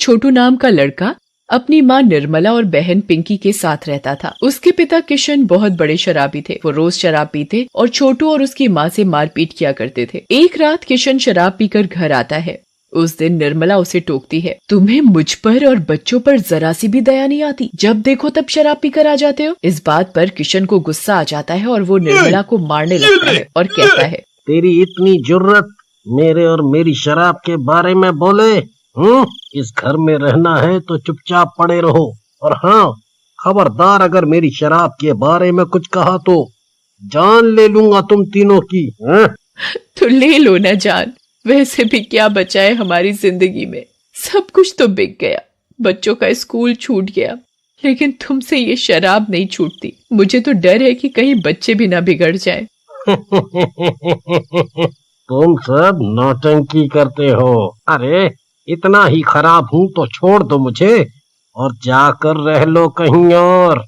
छोटू नाम का लड़का अपनी माँ निर्मला और बहन पिंकी के साथ रहता था। उसके पिता किशन बहुत बड़े शराबी थे। वो रोज शराब पीते और छोटू और उसकी माँ से मारपीट किया करते थे। एक रात किशन शराब पीकर घर आता है। उस दिन निर्मला उसे टोकती है, तुम्हें मुझ पर और बच्चों पर जरा सी भी दया नहीं आती, जब देखो तब शराब पीकर आ जाते हो। इस बात पर किशन को गुस्सा आ जाता है और वो निर्मला को मारने लगता है और कहता है, तेरी इतनी जुर्रत मेरे और मेरी शराब के बारे में बोले? इस घर में रहना है तो चुपचाप पड़े रहो, और हाँ, खबरदार अगर मेरी शराब के बारे में कुछ कहा तो जान ले लूंगा तुम तीनों की। तो ले लो ना जान, वैसे भी क्या बचा है हमारी जिंदगी में, सब कुछ तो बिक गया, बच्चों का स्कूल छूट गया, लेकिन तुमसे ये शराब नहीं छूटती। मुझे तो डर है कि कहीं बच्चे भी ना बिगड़ जाएं। तुम सब नौटंकी करते हो। अरे इतना ही खराब हूँ तो छोड़ दो मुझे और जाकर रह लो कहीं और।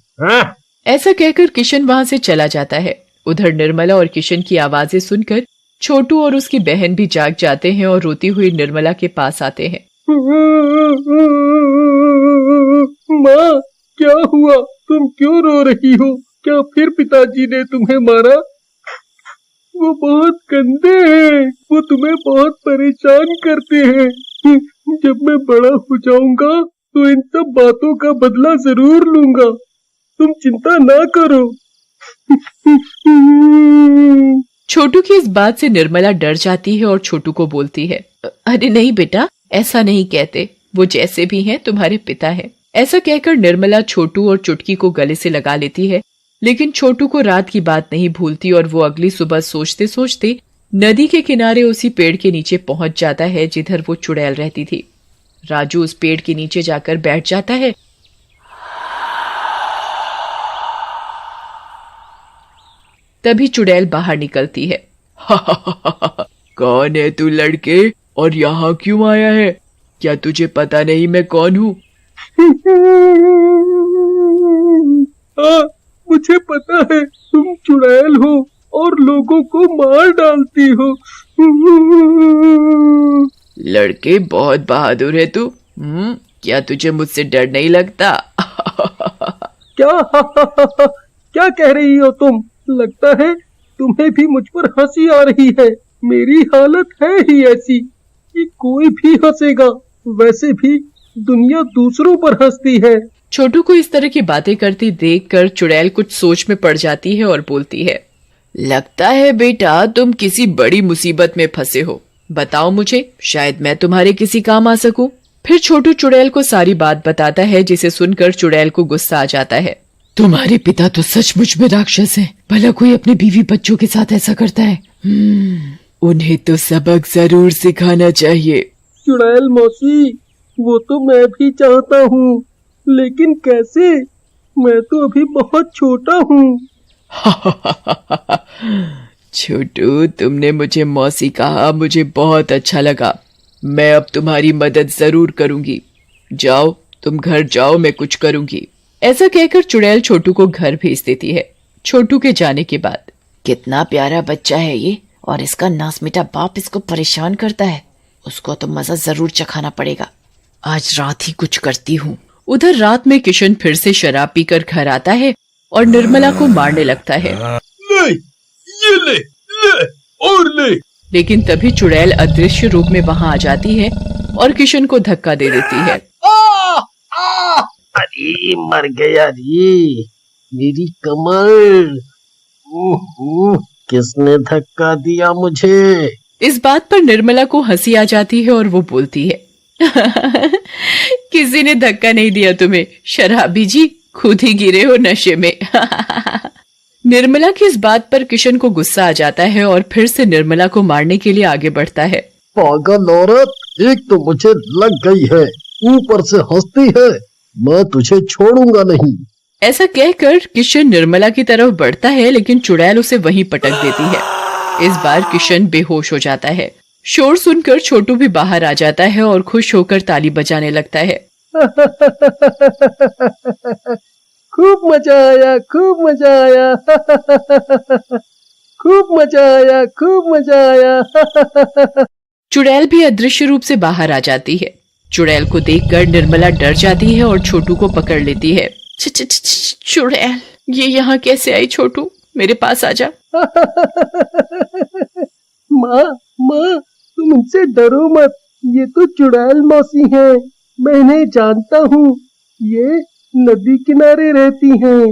ऐसा कहकर किशन वहाँ से चला जाता है। उधर निर्मला और किशन की आवाजें सुनकर छोटू और उसकी बहन भी जाग जाते हैं और रोती हुई निर्मला के पास आते हैं। माँ, क्या हुआ? तुम क्यों रो रही हो? क्या फिर पिताजी ने तुम्हें मारा? वो बहुत गंदे हैं, वो तुम्हें बहुत परेशान करते हैं। जब मैं बड़ा हो जाऊंगा तो इन सब बातों का बदला जरूर लूंगा, तुम चिंता ना करो। छोटू की इस बात से निर्मला डर जाती है और छोटू को बोलती है, अरे नहीं बेटा, ऐसा नहीं कहते, वो जैसे भी हैं तुम्हारे पिता हैं। ऐसा कहकर निर्मला छोटू और चुटकी को गले से लगा लेती है, लेकिन छोटू को रात की बात नहीं भूलती और वो अगली सुबह सोचते सोचते नदी के किनारे उसी पेड़ के नीचे पहुंच जाता है जिधर वो चुड़ैल रहती थी। राजू उस पेड़ के नीचे जाकर बैठ जाता है। तभी चुड़ैल बाहर निकलती है। कौन है तू लड़के, और यहाँ क्यों आया है? क्या तुझे पता नहीं मैं कौन हूँ? मुझे पता है, तुम चुड़ैल हो और लोगों को मार डालती हो। लड़के बहुत बहादुर है तू। क्या तुझे मुझसे डर नहीं लगता? क्या कह रही हो तुम? लगता है तुम्हें भी मुझ पर हंसी आ रही है। मेरी हालत है ही ऐसी कि कोई भी हंसेगा। वैसे भी दुनिया दूसरों पर हंसती है। छोटू को इस तरह की बातें करती देखकर चुड़ैल कुछ सोच में पड़ जाती है और बोलती है, लगता है बेटा तुम किसी बड़ी मुसीबत में फंसे हो। बताओ मुझे, शायद मैं तुम्हारे किसी काम आ सकूं। फिर छोटू चुड़ैल को सारी बात बताता है, जिसे सुनकर चुड़ैल को गुस्सा आ जाता है। तुम्हारे पिता तो सचमुच में राक्षस हैं। भला कोई अपने बीवी बच्चों के साथ ऐसा करता है? उन्हें तो सबक जरूर सिखाना चाहिए। चुड़ैल मौसी, वो तो मैं भी चाहता हूँ, लेकिन कैसे? मैं तो अभी बहुत छोटा हूँ। छोटू, तुमने मुझे मौसी कहा, मुझे बहुत अच्छा लगा। मैं अब तुम्हारी मदद जरूर करूंगी। जाओ, तुम घर जाओ, मैं कुछ करूंगी। ऐसा कहकर चुड़ैल छोटू को घर भेज देती है। छोटू के जाने के बाद, कितना प्यारा बच्चा है ये, और इसका नासमिटा बाप इसको परेशान करता है। उसको तो मजा जरूर चखाना पड़ेगा। आज रात ही कुछ करती हूँ। उधर रात में किशन फिर से शराब पीकर घर आता है और निर्मला को मारने लगता है। ले, ये ले, ले और ले। लेकिन तभी चुड़ैल अदृश्य रूप में वहाँ आ जाती है और किशन को धक्का दे देती है। अरे मर गया रे, मेरी कमर। किसने धक्का दिया मुझे? इस बात पर निर्मला को हंसी आ जाती है और वो बोलती है, किसी ने धक्का नहीं दिया तुम्हें शराबी जी, खुद ही गिरे हो नशे में। निर्मला की इस बात पर किशन को गुस्सा आ जाता है और फिर से निर्मला को मारने के लिए आगे बढ़ता है। पागल औरत, एक तो मुझे लग गई है, ऊपर से हंसती है। मैं तुझे छोड़ूंगा नहीं। ऐसा कहकर किशन निर्मला की तरफ बढ़ता है, लेकिन चुड़ैल उसे वहीं पटक देती है। इस बार किशन बेहोश हो जाता है। शोर सुनकर छोटू भी बाहर आ जाता है और खुश होकर ताली बजाने लगता है। खूब मजा आया, खूब मजा आया। खूब मजा आया, खूब मजा आया। चुड़ैल भी अदृश्य रूप से बाहर आ जाती है। चुड़ैल को देखकर निर्मला डर जाती है और छोटू को पकड़ लेती है। चुड़ैल, ये यहाँ कैसे आई? छोटू, मेरे पास आजा। माँ माँ, तुम इनसे डरो मत, ये तो चुड़ैल मौसी है, मैं इन्हें जानता हूँ, ये नदी किनारे रहती हैं।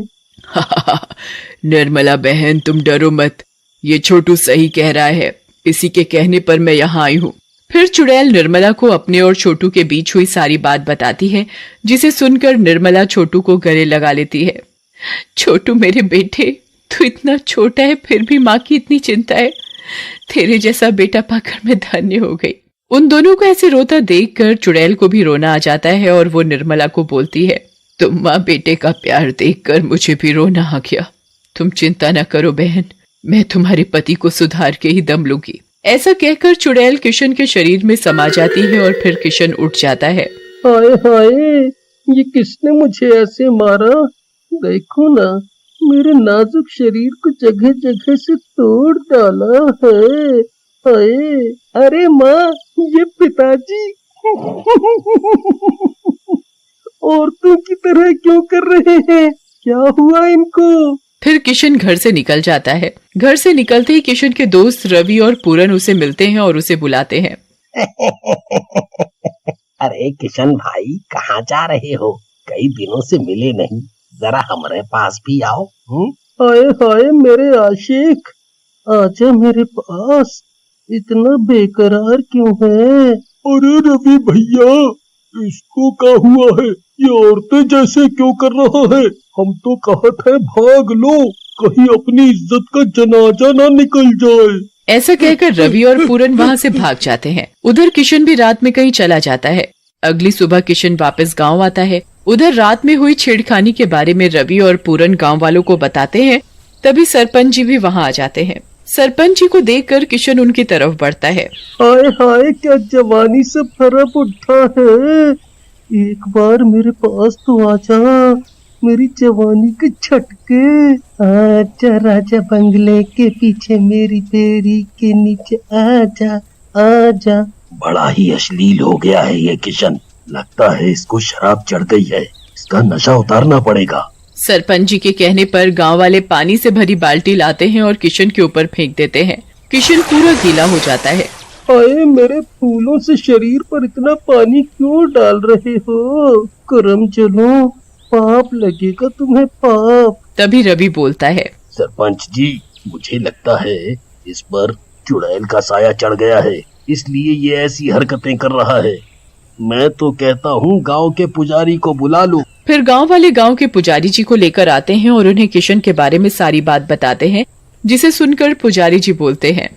निर्मला बहन, तुम डरो मत, ये छोटू सही कह रहा है, इसी के कहने पर मैं यहाँ आई हूँ। फिर चुड़ैल निर्मला को अपने और छोटू के बीच हुई सारी बात बताती है, जिसे सुनकर निर्मला छोटू को गले लगा लेती है। छोटू मेरे बेटे, तू इतना छोटा है फिर भी माँ की इतनी चिंता है। तेरे जैसा बेटा पाकर मैं धन्य हो गई। उन दोनों को ऐसे रोता देखकर चुड़ैल को भी रोना आ जाता है और वो निर्मला को बोलती है, तुम माँ बेटे का प्यार देखकर मुझे भी रोना आ गया। तुम चिंता न करो बहन, मैं तुम्हारे पति को सुधार के ही दम लूंगी। ऐसा कहकर चुड़ैल किशन के शरीर में समा जाती है और फिर किशन उठ जाता है। हाय हाय, ये किसने मुझे ऐसे मारा? देखो ना, मेरे नाजुक शरीर को जगह जगह से तोड़ डाला है। हाय, अरे माँ, ये पिताजी औरतों की तरह क्यों कर रहे हैं? क्या हुआ इनको? फिर किशन घर से निकल जाता है। घर से निकलते ही किशन के दोस्त रवि और पूरन उसे मिलते हैं और उसे बुलाते हैं। अरे किशन भाई, कहाँ जा रहे हो? कई दिनों से मिले नहीं, जरा हमारे पास भी आओ। हाय हाय मेरे आशिक, आजा मेरे पास, इतना बेकरार क्यों है? अरे रवि भैया, इसको क्या हुआ है? ये औरतें जैसे क्यों कर रहा है? हम तो कहत है भाग लो, कहीं अपनी इज्जत का जनाजा ना निकल जाए। ऐसा कहकर रवि और पूरन वहाँ से भाग जाते हैं। उधर किशन भी रात में कहीं चला जाता है। अगली सुबह किशन वापस गांव आता है। उधर रात में हुई छेड़खानी के बारे में रवि और पूरन गांव वालों को बताते हैं। तभी सरपंच जी भी वहाँ आ जाते हैं। सरपंच जी को देखकर किशन उनकी तरफ बढ़ता है। हाय हाय, क्या जवानी से फरक उठा है, एक बार मेरे पास तो आजा, मेरी जवानी के छटके। आजा राजा बंगले के पीछे मेरी बेरी के नीचे, आजा आजा। बड़ा ही अश्लील हो गया है ये किशन, लगता है इसको शराब चढ़ गई है, इसका नशा उतारना पड़ेगा। सरपंच जी के कहने पर गांव वाले पानी से भरी बाल्टी लाते हैं और किशन के ऊपर फेंक देते हैं। किशन पूरा गीला हो जाता है। हाय, मेरे फूलों से शरीर पर इतना पानी क्यों डाल रहे हो? करम चलो, पाप लगेगा तुम्हें, पाप। तभी रवि बोलता है, सरपंच जी, मुझे लगता है इस पर चुड़ैल का साया चढ़ गया है, इसलिए ये ऐसी हरकतें कर रहा है। मैं तो कहता हूँ गांव के पुजारी को बुला लो। फिर गांव वाले गांव के पुजारी जी को लेकर आते हैं और उन्हें किशन के बारे में सारी बात बताते हैं, जिसे सुनकर पुजारी जी बोलते हैं,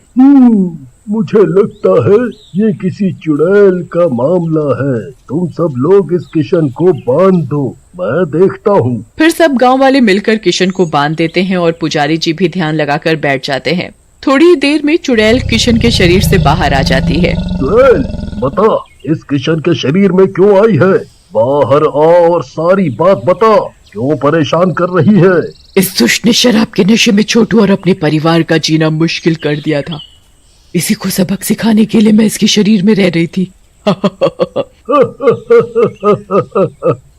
मुझे लगता है ये किसी चुड़ैल का मामला है, तुम सब लोग इस किशन को बांध दो, मैं देखता हूँ। फिर सब गांव वाले मिलकर किशन को बांध देते हैं और पुजारी जी भी ध्यान लगाकर बैठ जाते हैं। थोड़ी ही देर में चुड़ैल किशन के शरीर से बाहर आ जाती है। चुड़ैल, बता, इस किशन के शरीर में क्यों आई है? बाहर आ और सारी बात बता, क्यों परेशान कर रही है? इस दुष्ट ने शराब के नशे में छोटू और अपने परिवार का जीना मुश्किल कर दिया था। इसी को सबक सिखाने के लिए मैं इसके शरीर में रह रही थी।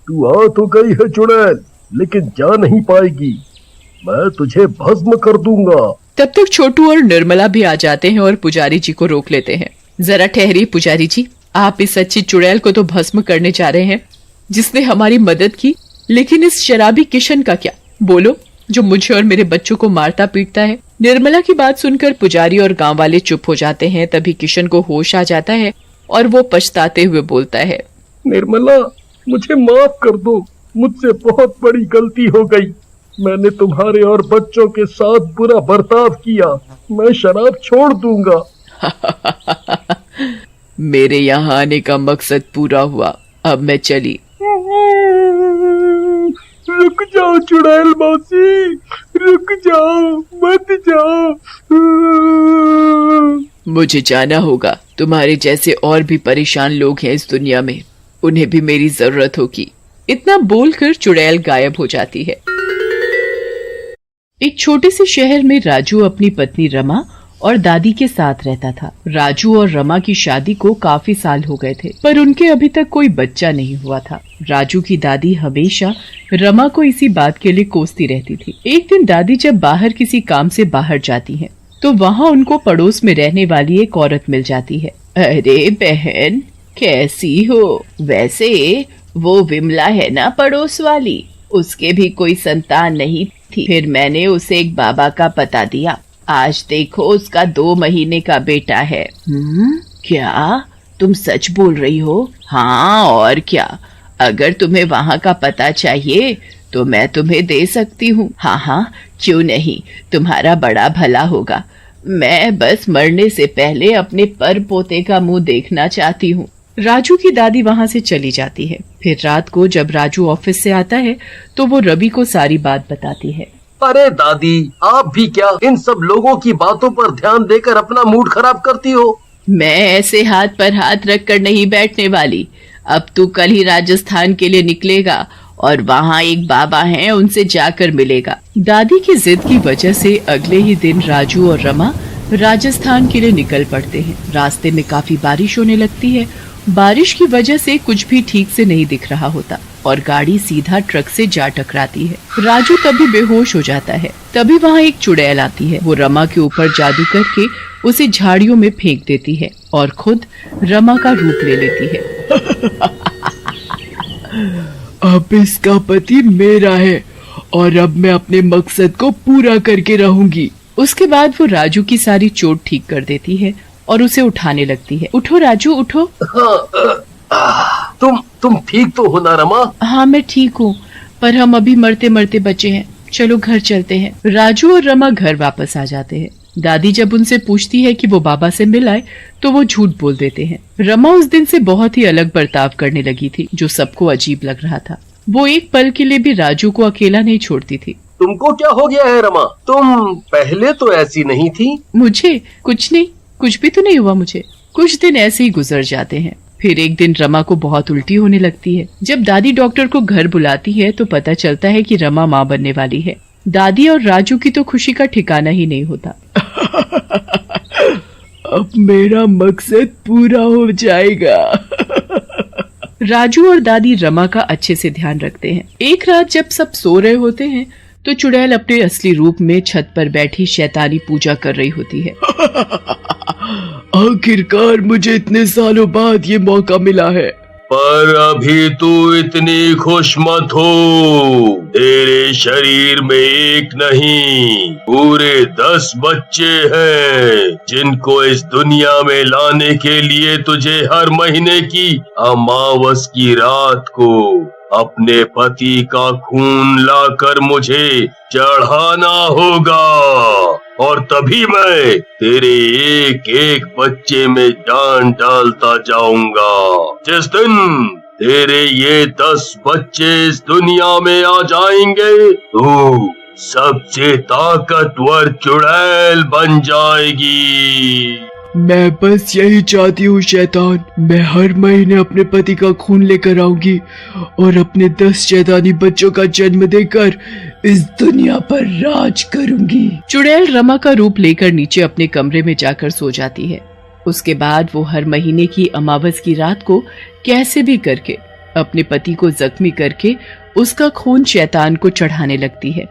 तू आ तो गई है चुड़ैल, लेकिन जा नहीं पाएगी, मैं तुझे भस्म कर दूंगा। तब तक छोटू और निर्मला भी आ जाते हैं और पुजारी जी को रोक लेते हैं। जरा ठहरिए पुजारी जी, आप इस अच्छी चुड़ैल को तो भस्म करने जा रहे हैं जिसने हमारी मदद की, लेकिन इस शराबी किशन का क्या? बोलो, जो मुझे और मेरे बच्चों को मारता पीटता है। निर्मला की बात सुनकर पुजारी और गांव वाले चुप हो जाते हैं। तभी किशन को होश आ जाता है और वो पछताते हुए बोलता है, निर्मला, मुझे माफ कर दो, मुझसे बहुत बड़ी गलती हो गई, मैंने तुम्हारे और बच्चों के साथ बुरा बर्ताव किया, मैं शराब छोड़ दूंगा। मेरे यहाँ आने का मकसद पूरा हुआ, अब मैं चली। रुक जाओ चुड़ैल मौसी, रुक जाओ, मत जाओ। मुझे जाना होगा, तुम्हारे जैसे और भी परेशान लोग हैं इस दुनिया में, उन्हें भी मेरी जरूरत होगी। इतना बोलकर चुड़ैल गायब हो जाती है। एक छोटे से शहर में राजू अपनी पत्नी रमा और दादी के साथ रहता था। राजू और रमा की शादी को काफी साल हो गए थे, पर उनके अभी तक कोई बच्चा नहीं हुआ था। राजू की दादी हमेशा रमा को इसी बात के लिए कोसती रहती थी। एक दिन दादी जब बाहर किसी काम से बाहर जाती हैं, तो वहाँ उनको पड़ोस में रहने वाली एक औरत मिल जाती है। अरे बहन, कैसी हो? वैसे वो विमला है ना पड़ोस वाली, उसके भी कोई संतान नहीं थी, फिर मैंने उसे एक बाबा का पता दिया। आज देखो उसका 2 महीने का बेटा है। क्या तुम सच बोल रही हो? हाँ और क्या, अगर तुम्हें वहाँ का पता चाहिए तो मैं तुम्हें दे सकती हूँ। हाँ, क्यों नहीं, तुम्हारा बड़ा भला होगा। मैं बस मरने से पहले अपने पर पोते का मुंह देखना चाहती हूँ। राजू की दादी वहाँ से चली जाती है। फिर रात को जब राजू ऑफिस से आता है तो वो रवि को सारी बात बताती है। अरे दादी, आप भी क्या इन सब लोगों की बातों पर ध्यान देकर अपना मूड खराब करती हो? मैं ऐसे हाथ पर हाथ रख कर नहीं बैठने वाली। अब तू कल ही राजस्थान के लिए निकलेगा और वहाँ एक बाबा हैं, उनसे जाकर मिलेगा। दादी की जिद की वजह से अगले ही दिन राजू और रमा राजस्थान के लिए निकल पड़ते हैं। रास्ते में काफी बारिश होने लगती है। बारिश की वजह से कुछ भी ठीक से नहीं दिख रहा होता और गाड़ी सीधा ट्रक से जा टकराती है। राजू तभी बेहोश हो जाता है। तभी वहाँ एक चुड़ैल आती है। वो रमा के ऊपर जादू करके उसे झाड़ियों में फेंक देती है और खुद रमा का रूप ले लेती है। अब इसका पति मेरा है और अब मैं अपने मकसद को पूरा करके रहूंगी। उसके बाद वो राजू की सारी चोट ठीक कर देती है और उसे उठाने लगती है। उठो राजू, उठो। तुम ठीक तो हो ना रमा? हाँ मैं ठीक हूँ, पर हम अभी मरते मरते बचे हैं। चलो घर चलते हैं। राजू और रमा घर वापस आ जाते हैं। दादी जब उनसे पूछती है कि वो बाबा से मिल आए तो वो झूठ बोल देते हैं। रमा उस दिन से बहुत ही अलग बर्ताव करने लगी थी, जो सबको अजीब लग रहा था। वो एक पल के लिए भी राजू को अकेला नहीं छोड़ती थी। तुमको क्या हो गया है रमा? तुम पहले तो ऐसी नहीं थी। मुझे कुछ नहीं, कुछ भी तो नहीं हुआ मुझे। कुछ दिन ऐसे ही गुजर जाते हैं। फिर एक दिन रमा को बहुत उल्टी होने लगती है। जब दादी डॉक्टर को घर बुलाती है तो पता चलता है कि रमा माँ बनने वाली है। दादी और राजू की तो खुशी का ठिकाना ही नहीं होता। अब मेरा मकसद पूरा हो जाएगा। राजू और दादी रमा का अच्छे से ध्यान रखते हैं। एक रात जब सब सो रहे होते हैं तो चुड़ैल अपने असली रूप में छत पर बैठी शैतानी पूजा कर रही होती है। आखिरकार मुझे इतने सालों बाद ये मौका मिला है। पर अभी तू इतनी खुश मत हो। तेरे शरीर में एक नहीं, पूरे 10 बच्चे हैं, जिनको इस दुनिया में लाने के लिए तुझे हर महीने की अमावस की रात को अपने पति का खून लाकर मुझे चढ़ाना होगा, और तभी मैं तेरे एक एक बच्चे में जान डालता जाऊंगा। जिस दिन तेरे ये 10 बच्चे इस दुनिया में आ जाएंगे, तू सबसे ताकतवर चुड़ैल बन जाएगी। मैं बस यही चाहती हूँ शैतान। मैं हर महीने अपने पति का खून लेकर आऊंगी और अपने 10 शैतानी बच्चों का जन्म देकर इस दुनिया पर राज करूंगी। चुड़ैल रमा का रूप लेकर नीचे अपने कमरे में जाकर सो जाती है। उसके बाद वो हर महीने की अमावस की रात को कैसे भी करके अपने पति को जख्मी करके उसका खून शैतान को चढ़ाने लगती है।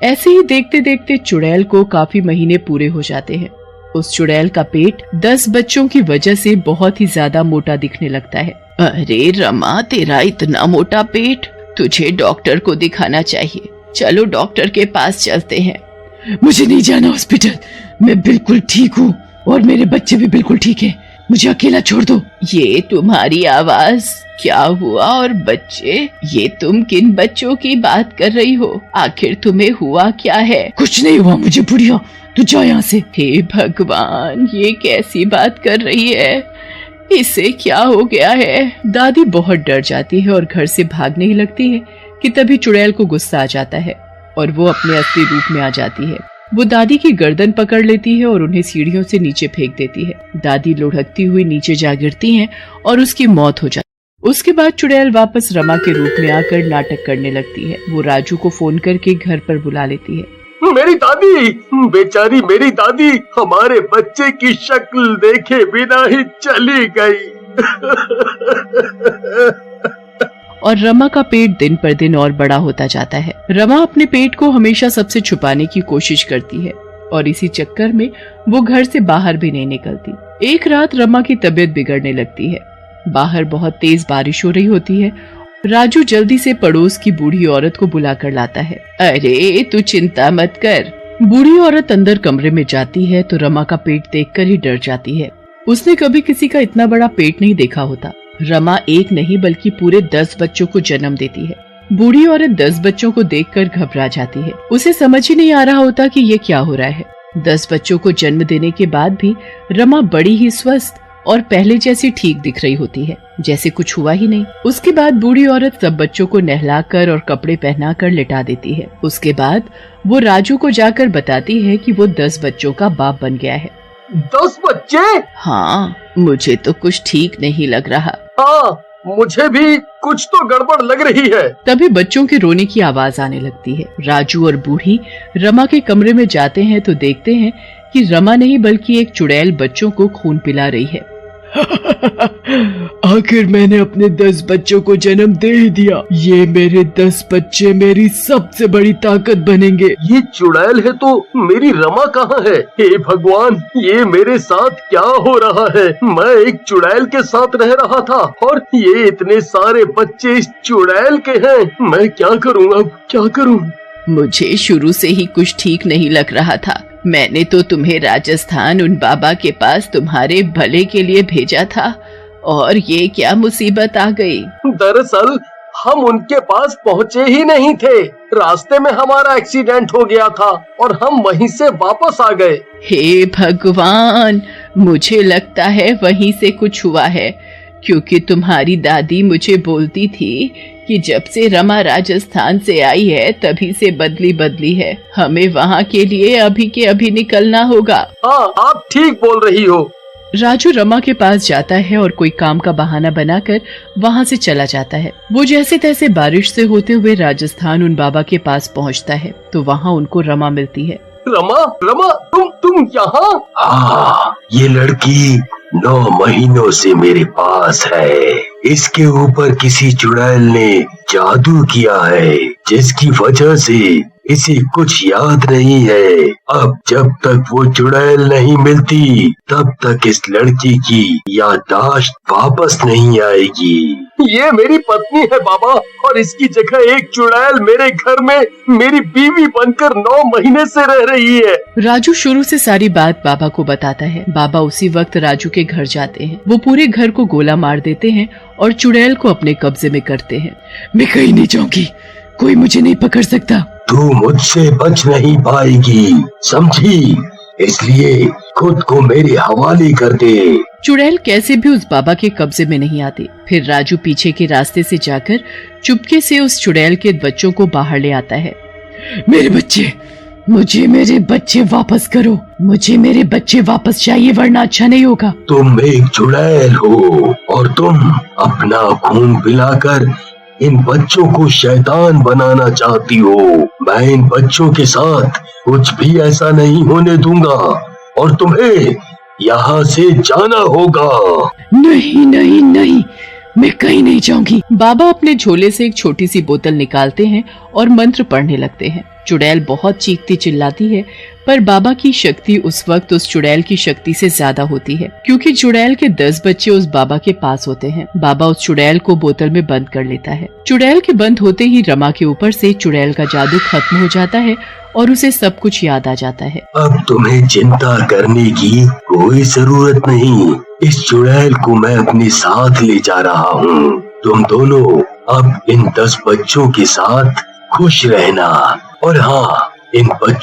ऐसे ही देखते देखते चुड़ैल को काफी महीने पूरे हो जाते हैं। उस चुड़ैल का पेट 10 बच्चों की वजह से बहुत ही ज्यादा मोटा दिखने लगता है। अरे रमा, तेरा इतना मोटा पेट, तुझे डॉक्टर को दिखाना चाहिए। चलो डॉक्टर के पास चलते हैं। मुझे नहीं जाना हॉस्पिटल, मैं बिल्कुल ठीक हूँ और मेरे बच्चे भी बिल्कुल ठीक है। मुझे अकेला छोड़ दो। ये तुम्हारी आवाज, क्या हुआ? और बच्चे, ये तुम किन बच्चों की बात कर रही हो? आखिर तुम्हें हुआ क्या है? कुछ नहीं हुआ मुझे बुढ़िया, तू जा यहाँ से। हे भगवान, ये कैसी बात कर रही है? इसे क्या हो गया है? दादी बहुत डर जाती है और घर से भागने ही लगती है कि तभी चुड़ैल को गुस्सा आ जाता है और वो अपने असली रूप में आ जाती है। वो दादी की गर्दन पकड़ लेती है और उन्हें सीढ़ियों से नीचे फेंक देती है। दादी लुढ़कती हुई नीचे जा गिरती हैं और उसकी मौत हो जाती है। उसके बाद चुड़ैल वापस रमा के रूप में आकर नाटक करने लगती है। वो राजू को फोन करके घर पर बुला लेती है। मेरी दादी, बेचारी मेरी दादी हमारे बच्चे की शक्ल देखे बिना ही चली गई। और रमा का पेट दिन पर दिन और बड़ा होता जाता है। रमा अपने पेट को हमेशा सबसे छुपाने की कोशिश करती है और इसी चक्कर में वो घर से बाहर भी नहीं निकलती। एक रात रमा की तबीयत बिगड़ने लगती है। बाहर बहुत तेज बारिश हो रही होती है। राजू जल्दी से पड़ोस की बूढ़ी औरत को बुलाकर लाता है। अरे तू चिंता मत कर। बूढ़ी औरत अंदर कमरे में जाती है तो रमा का पेट देखकर ही डर जाती है। उसने कभी किसी का इतना बड़ा पेट नहीं देखा होता। रमा एक नहीं बल्कि पूरे 10 बच्चों को जन्म देती है। बूढ़ी औरत 10 बच्चों को देखकर घबरा जाती है। उसे समझ ही नहीं आ रहा होता कि ये क्या हो रहा है। 10 बच्चों को जन्म देने के बाद भी रमा बड़ी ही स्वस्थ और पहले जैसी ठीक दिख रही होती है, जैसे कुछ हुआ ही नहीं। उसके बाद बूढ़ी औरत सब बच्चों को नहलाकर और कपड़े पहनाकर लिटा देती है। उसके बाद वो राजू को जाकर बताती है कि वो 10 बच्चों का बाप बन गया है। 10 बच्चे? हाँ, मुझे तो कुछ ठीक नहीं लग रहा। हाँ, मुझे भी कुछ तो गड़बड़ लग रही है। तभी बच्चों के रोने की आवाज आने लगती है। राजू और बूढ़ी रमा के कमरे में जाते हैं तो देखते हैं कि रमा नहीं बल्कि एक चुड़ैल बच्चों को खून पिला रही है। आखिर मैंने अपने 10 बच्चों को जन्म दे ही दिया। ये मेरे 10 बच्चे मेरी सबसे बड़ी ताकत बनेंगे। ये चुड़ैल है तो मेरी रमा कहाँ है? हे भगवान, ये मेरे साथ क्या हो रहा है? मैं एक चुड़ैल के साथ रह रहा था और ये इतने सारे बच्चे इस चुड़ैल के हैं। मैं क्या करूँ अब, क्या करूँ? मुझे शुरू से ही कुछ ठीक नहीं लग रहा था। मैंने तो तुम्हें राजस्थान उन बाबा के पास तुम्हारे भले के लिए भेजा था और ये क्या मुसीबत आ गई। दरअसल हम उनके पास पहुँचे ही नहीं थे। रास्ते में हमारा एक्सीडेंट हो गया था और हम वहीं से वापस आ गए। हे भगवान, मुझे लगता है वहीं से कुछ हुआ है, क्योंकि तुम्हारी दादी मुझे बोलती थी कि जब से रमा राजस्थान से आई है तभी से बदली है। हमें वहाँ के लिए अभी के अभी निकलना होगा। हाँ, आप ठीक बोल रही हो। राजू रमा के पास जाता है और कोई काम का बहाना बनाकर वहाँ से चला जाता है। वो जैसे तैसे बारिश से होते हुए राजस्थान उन बाबा के पास पहुँचता है तो वहाँ उनको रमा मिलती है। रमा, रमा, तुम यहाँ? हाँ, ये लड़की 9 महीनों से मेरे पास है। इसके ऊपर किसी चुड़ैल ने जादू किया है, जिसकी वजह से इसे कुछ याद नहीं है। अब जब तक वो चुड़ैल नहीं मिलती तब तक इस लड़की की याददाश्त वापस नहीं आएगी। ये मेरी पत्नी है बाबा, और इसकी जगह एक चुड़ैल मेरे घर में मेरी बीवी बनकर 9 महीने से रह रही है। राजू शुरू से सारी बात बाबा को बताता है। बाबा उसी वक्त राजू के घर जाते हैं। वो पूरे घर को गोला मार देते हैं और चुड़ैल को अपने कब्जे में करते हैं। मैं कहीं नहीं जाऊंगी, कोई मुझे नहीं पकड़ सकता। तू मुझसे बच नहीं पाएगी, समझी? इसलिए खुद को मेरे हवाले कर दे। चुड़ैल कैसे भी उस बाबा के कब्जे में नहीं आती। फिर राजू पीछे के रास्ते से जाकर चुपके से उस चुड़ैल के बच्चों को बाहर ले आता है। मेरे बच्चे, मुझे मेरे बच्चे वापस करो। मुझे मेरे बच्चे वापस चाहिए, वरना अच्छा नहीं होगा। तुम एक चुड़ैल हो और तुम अपना खून पिलाकर इन बच्चों को शैतान बनाना चाहती हो। मैं इन बच्चों के साथ कुछ भी ऐसा नहीं होने दूंगा और तुम्हें यहाँ से जाना होगा। नहीं नहीं नहीं, मैं कहीं नहीं जाऊंगी। बाबा अपने झोले से एक छोटी सी बोतल निकालते हैं और मंत्र पढ़ने लगते हैं। चुड़ैल बहुत चीखती चिल्लाती है, पर बाबा की शक्ति उस वक्त उस चुड़ैल की शक्ति से ज्यादा होती है, क्योंकि चुड़ैल के 10 बच्चे उस बाबा के पास होते हैं। बाबा उस चुड़ैल को बोतल में बंद कर लेता है। चुड़ैल के बंद होते ही रमा के ऊपर से चुड़ैल का जादू खत्म हो जाता है और उसे सब कुछ याद आ जाता है। अब तुम्हें चिंता करने की कोई जरूरत नहीं। इस चुड़ैल को मैं अपने साथ ले जा रहा हूँ। तुम दोनों अब इन 10 बच्चों के साथ खुश रहना। और हाँ, इन बच्चों